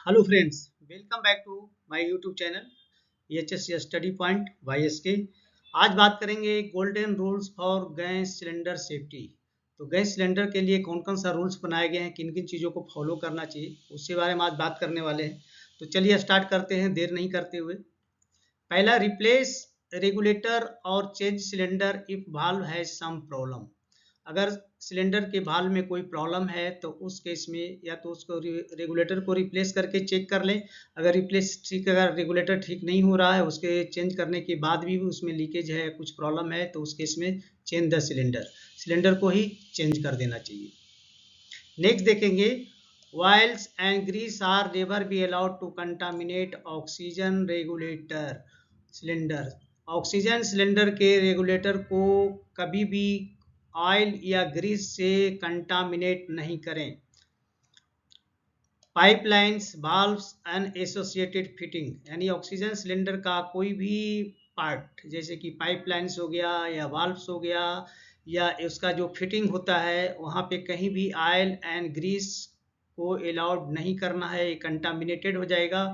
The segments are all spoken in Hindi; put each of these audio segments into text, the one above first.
Hello friends, welcome back to my YouTube channel HS study point YSK. आज बात करेंगे golden rules for gas cylinder safety. तो गैस सिलेंडर के लिए कौन कौन सा रूल्स बनाए गए हैं, किन किन चीज़ों को फॉलो करना चाहिए, उसके बारे में आज बात करने वाले हैं। तो चलिए स्टार्ट करते हैं देर नहीं करते हुए। पहला, रिप्लेस रेगुलेटर और change cylinder if valve has some problem. अगर सिलेंडर के वाल्व में कोई प्रॉब्लम है तो उस केस में या तो उसको रेगुलेटर को रिप्लेस करके चेक कर लें। अगर रेगुलेटर ठीक नहीं हो रहा है, उसके चेंज करने के बाद भी उसमें लीकेज है, कुछ प्रॉब्लम है, तो उस केस में चेंज द सिलेंडर को ही चेंज कर देना चाहिए। नेक्स्ट देखेंगे, oils and grease are never be allowed to contaminate oxygen regulator cylinder. Oxygen cylinder के रेगुलेटर को कभी भी ऑयल या ग्रीस से कंटामिनेट नहीं करें। Pipelines, valves and associated fitting, यानी ऑक्सीजन सिलेंडर का कोई भी पार्ट जैसे कि पाइपलाइंस हो गया या वाल्व्स हो गया या उसका जो फिटिंग होता है, वहाँ पे कहीं भी ऑयल एंड ग्रीस को अलाउड नहीं करना है। ये कंटामिनेटेड हो जाएगा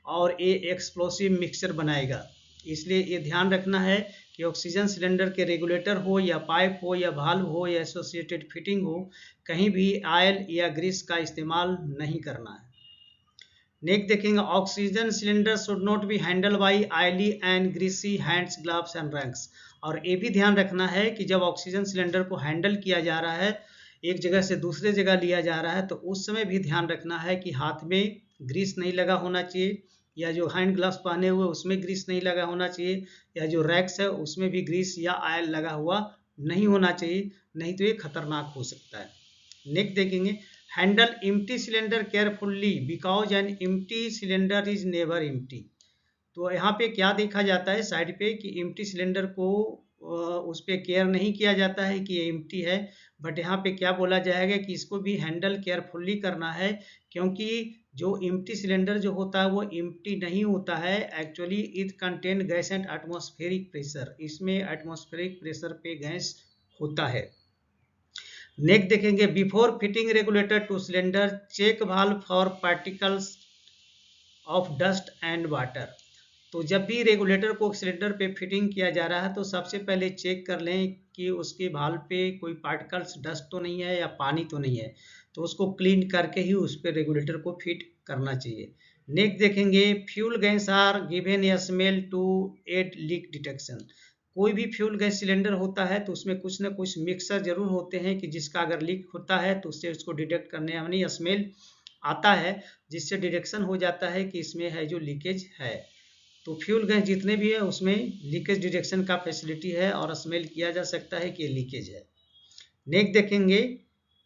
और ये एक्सप्लोसिव मिक्सचर बनाएगा। इसलिए ये ध्यान रखना है कि ऑक्सीजन सिलेंडर के रेगुलेटर हो या पाइप हो या वाल्व हो या एसोसिएटेड फिटिंग हो, कहीं भी ऑयल या ग्रीस का इस्तेमाल नहीं करना है। नेक्स्ट देखेंगे, oxygen cylinder should not be handle by oily and greasy hands, gloves and ranks. और ये भी ध्यान रखना है कि जब ऑक्सीजन सिलेंडर को हैंडल किया जा रहा है, एक जगह से दूसरे जगह लिया जा रहा है, तो उस समय भी ध्यान रखना है कि हाथ में ग्रीस नहीं लगा होना चाहिए, या जो हैंड ग्लव्स पहने हुए उसमें ग्रीस नहीं लगा होना चाहिए, या जो रैक्स है उसमें भी ग्रीस या ऑयल लगा हुआ नहीं होना चाहिए, नहीं तो ये खतरनाक हो सकता है। नेक्स्ट देखेंगे, handle empty cylinder carefully because an empty cylinder is never empty. तो यहाँ पे क्या देखा जाता है साइड पे कि एम्प्टी सिलेंडर को उस पर केयर नहीं किया जाता है कि ये एम्प्टी है, बट यहाँ पे क्या बोला जाएगा कि इसको भी हैंडल केयरफुल्ली करना है, क्योंकि जो एम्प्टी सिलेंडर जो होता है वो एम्प्टी नहीं होता है। Actually it contain gas and atmospheric pressure, इसमें एटमॉस्फेरिक प्रेशर पे गैस होता है। नेक्स्ट देखेंगे, before fitting regulator to cylinder check valve for particles of dust and water. तो जब भी रेगुलेटर को सिलेंडर पे फिटिंग किया जा रहा है तो सबसे पहले चेक कर लें कि उसके वाल्व पे कोई पार्टिकल्स, डस्ट तो नहीं है या पानी तो नहीं है, तो उसको क्लीन करके ही उस पर रेगुलेटर को फिट करना चाहिए। नेक्स्ट देखेंगे, fuel gas are given a smell to aid leak detection. कोई भी फ्यूल गैस सिलेंडर होता है तो उसमें कुछ ना कुछ मिक्सर जरूर होते हैं कि जिसका अगर लीक होता है तो उससे उसको डिटेक्ट करने यानी स्मेल आता है, जिससे डिटेक्शन हो जाता है कि इसमें है जो लीकेज है। तो फ्यूल गैस जितने भी है उसमें लीकेज डिटेक्शन का फैसिलिटी है और स्मेल किया जा सकता है कि लीकेज है। नेक्स्ट देखेंगे,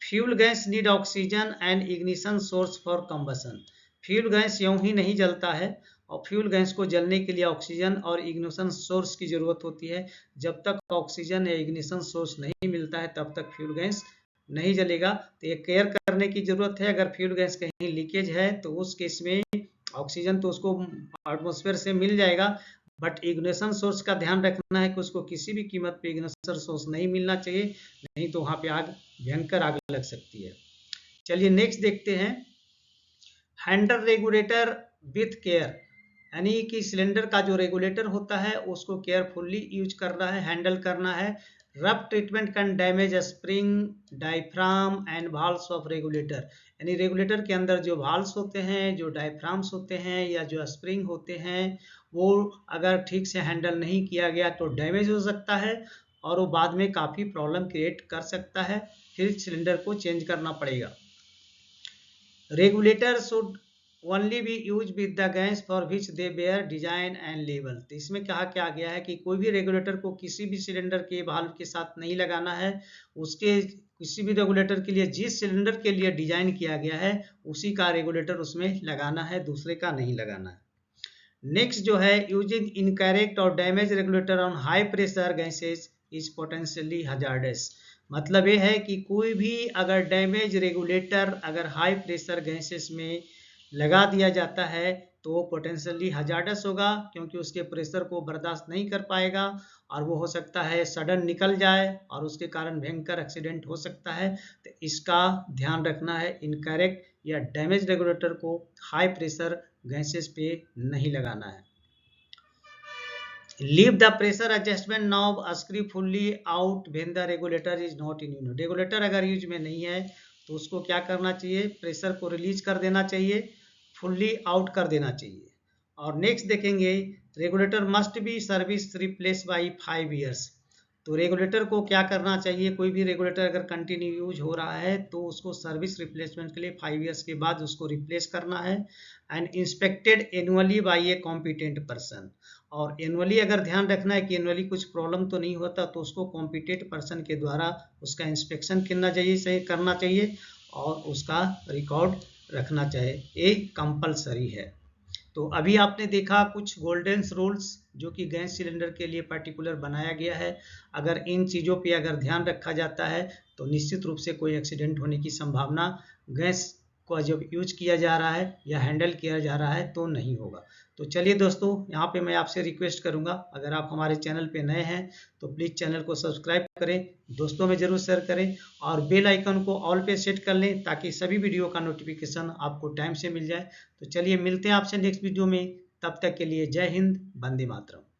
fuel gas need oxygen and ignition source for combustion. Fuel gas यूं ही नहीं जलता है, और फ्यूल गैस को जलने के लिए ऑक्सीजन और इग्निशन सोर्स की ज़रूरत होती है। जब तक ऑक्सीजन या इग्निशन सोर्स नहीं मिलता है तब तक फ्यूल गैस नहीं जलेगा। तो ये केयर करने की ज़रूरत है। अगर फ्यूल गैस कहीं लीकेज है तो उस केस में ऑक्सीजन तो उसको एटमॉस्फेयर से मिल जाएगा, बट इग्निशन सोर्स का ध्यान रखना है कि उसको किसी भी कीमत पे इग्निशन सोर्स नहीं मिलना चाहिए, नहीं तो वहाँ पे आग, भयंकर आग लग सकती है। चलिए नेक्स्ट देखते हैं, हैंडल रेगुलेटर विथ केयर, यानी कि सिलेंडर का जो रेगुलेटर होता है उसको केयरफुल्ली यूज करना है, हैंडल करना है। Rough treatment can damage spring, diaphragm and valves of regulator, यानी रेगुलेटर के अंदर जो वाल्व्स होते हैं, जो डायफ्राम्स होते हैं या जो स्प्रिंग होते हैं, वो अगर ठीक से हैंडल नहीं किया गया तो डैमेज हो सकता है और वो बाद में काफ़ी प्रॉब्लम क्रिएट कर सकता है, फिर सिलेंडर को चेंज करना पड़ेगा। Regulator should only be use with the gas for which they bear design and label. तो इसमें कहा क्या गया है कि कोई भी रेगुलेटर को किसी भी सिलेंडर के वाल्व के साथ नहीं लगाना है। उसके किसी भी रेगुलेटर के लिए जिस सिलेंडर के लिए डिजाइन किया गया है उसी का रेगुलेटर उसमें लगाना है, दूसरे का नहीं लगाना है। नेक्स्ट जो है, यूजिंग इनकरेक्ट और damage regulator on high pressure gases is potentially hazardous. मतलब ये है कि कोई भी अगर डैमेज रेगुलेटर अगर हाई प्रेशर गैसेस में लगा दिया जाता है तो वो पोटेंशियली हजार्डस होगा, क्योंकि उसके प्रेशर को बर्दाश्त नहीं कर पाएगा और वो हो सकता है सडन निकल जाए और उसके कारण भयंकर एक्सीडेंट हो सकता है। तो इसका ध्यान रखना है, इनकरेक्ट या डैमेज रेगुलेटर को हाई प्रेशर गैसेस पे नहीं लगाना है। Leave the pressure adjustment knob screw fully out when the regulator is not in use. Regulator अगर यूज में नहीं है तो उसको क्या करना चाहिए, प्रेशर को रिलीज कर देना चाहिए, फुल्ली आउट कर देना चाहिए। और नेक्स्ट देखेंगे, regulator must be service replace by 5 years. तो रेगुलेटर को क्या करना चाहिए, कोई भी रेगुलेटर अगर कंटिन्यू यूज हो रहा है तो उसको सर्विस रिप्लेसमेंट के लिए 5 ईयर्स के बाद उसको रिप्लेस करना है। And inspected annually by a competent person. और एनुअली अगर ध्यान रखना है कि एनुअली कुछ प्रॉब्लम तो नहीं होता, तो उसको कॉम्पिटेंट पर्सन के द्वारा उसका इंस्पेक्शन करना चाहिए और उसका रिकॉर्ड रखना चाहिए, ये कंपलसरी है। तो अभी आपने देखा कुछ गोल्डन रूल्स जो कि गैस सिलेंडर के लिए पर्टिकुलर बनाया गया है। अगर इन चीज़ों पे अगर ध्यान रखा जाता है तो निश्चित रूप से कोई एक्सीडेंट होने की संभावना गैस को जब यूज किया जा रहा है या हैंडल किया जा रहा है तो नहीं होगा। तो चलिए दोस्तों, यहाँ पे मैं आपसे रिक्वेस्ट करूँगा, अगर आप हमारे चैनल पे नए हैं तो प्लीज़ चैनल को सब्सक्राइब करें, दोस्तों में ज़रूर शेयर करें और बेल आइकन को ऑल पे सेट कर लें ताकि सभी वीडियो का नोटिफिकेशन आपको टाइम से मिल जाए। तो चलिए मिलते हैं आपसे नेक्स्ट वीडियो में, तब तक के लिए जय हिंद, वंदे मातरम।